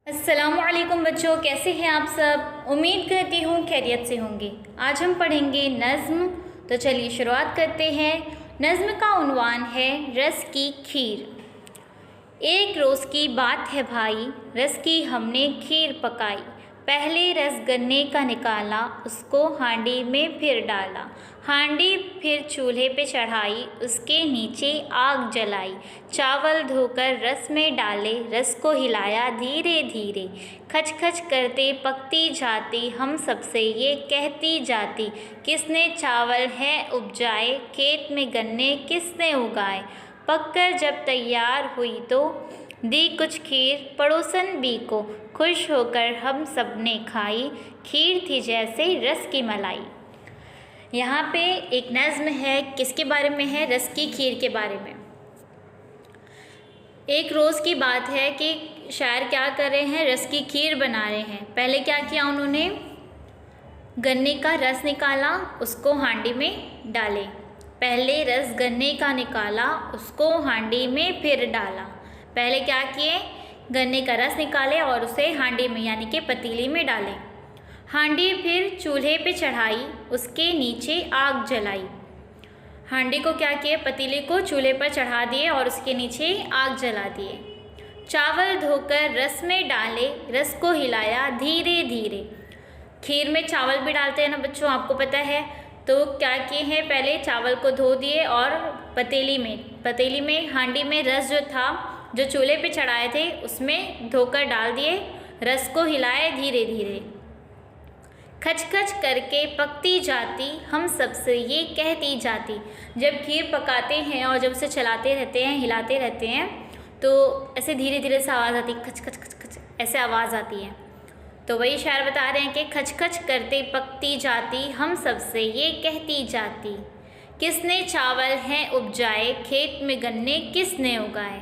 अस्सलामुअलैकुम बच्चों, कैसे हैं आप सब। उम्मीद करती हूँ खैरियत से होंगे। आज हम पढ़ेंगे नज़्म। तो चलिए शुरुआत करते हैं। नज़्म का उन्वान है रस की खीर। एक रोज़ की बात है भाई, रस की हमने खीर पकाई। पहले रस गन्ने का निकाला, उसको हांडी में फिर डाला। हांडी फिर चूल्हे पे चढ़ाई, उसके नीचे आग जलाई। चावल धोकर रस में डाले, रस को हिलाया धीरे धीरे। खच खच करते पकती जाती, हम सबसे ये कहती जाती। किसने चावल है उपजाए, खेत में गन्ने किसने उगाए। पककर जब तैयार हुई तो दी कुछ खीर पड़ोसन बी को। खुश होकर हम सब ने खाई, खीर थी जैसे रस की मलाई। यहाँ पे एक नज़्म है, किसके बारे में है, रस की खीर के बारे में। एक रोज़ की बात है कि शायर क्या कर रहे हैं, रस की खीर बना रहे हैं। पहले क्या किया उन्होंने, गन्ने का रस निकाला, उसको हांडी में डाले। पहले रस गन्ने का निकाला, उसको हांडी में फिर डाला। पहले क्या किए, गन्ने का रस निकाले और उसे हांडी में यानी कि पतीली में डाले। हांडी फिर चूल्हे पे चढ़ाई, उसके नीचे आग जलाई। हांडी को क्या किए, पतीली को चूल्हे पर चढ़ा दिए और उसके नीचे आग जला दिए। चावल धोकर रस में डाले, रस को हिलाया धीरे धीरे। खीर में चावल भी डालते हैं ना बच्चों, आपको पता है। तो क्या किए हैं, पहले चावल को धो दिए और पतीली में हांडी में रस जो था, जो चूल्हे पे चढ़ाए थे, उसमें धोकर डाल दिए। रस को हिलाए धीरे धीरे। खच खच करके पकती जाती, हम सबसे ये कहती जाती। जब खीर पकाते हैं और जब उसे चलाते रहते हैं, हिलाते रहते हैं, तो ऐसे धीरे धीरे से आवाज़ आती, खच खच खच खच ऐसे आवाज़ आती है। तो वही शायर बता रहे हैं कि खच खच करते पकती जाती, हम सबसे ये कहती जाती। किसने चावल हैं उपजाए, खेत में गन्ने किसने उगाए।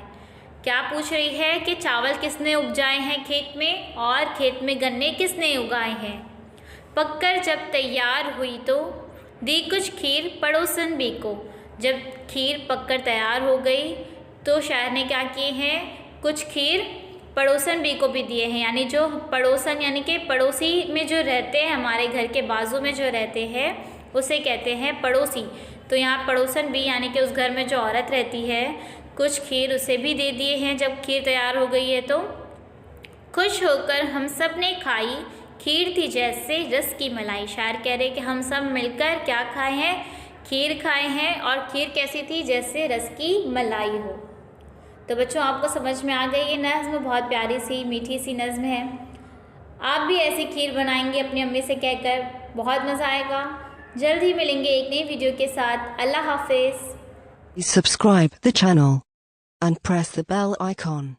क्या पूछ रही है कि चावल किसने उपजाए हैं खेत में, और खेत में गन्ने किसने उगाए हैं। पककर जब तैयार हुई तो दी कुछ खीर पड़ोसन बी को। जब खीर पककर तैयार हो गई तो शायर ने क्या किए हैं, कुछ खीर पड़ोसन बी को भी दिए हैं। यानी जो पड़ोसन यानी कि पड़ोसी में जो रहते हैं, हमारे घर के बाजू में जो रहते हैं, उसे कहते हैं पड़ोसी। तो यहाँ पड़ोसन बी यानी कि उस घर में जो औरत रहती है, कुछ खीर उसे भी दे दिए हैं। जब खीर तैयार हो गई है तो खुश होकर हम सब ने खाई, खीर थी जैसे रस की मलाई। शायर कह रहे कि हम सब मिलकर क्या खाए हैं, खीर खाए हैं, और खीर कैसी थी, जैसे रस की मलाई हो। तो बच्चों आपको समझ में आ गई ये नज़्म, बहुत प्यारी सी मीठी सी नज़्म है। आप भी ऐसी खीर बनाएंगे अपनी अम्मी से कहकर, बहुत मज़ा आएगा। जल्द ही मिलेंगे एक नई वीडियो के साथ। अल्लाह हाफिज़। Subscribe the channel and press the bell icon.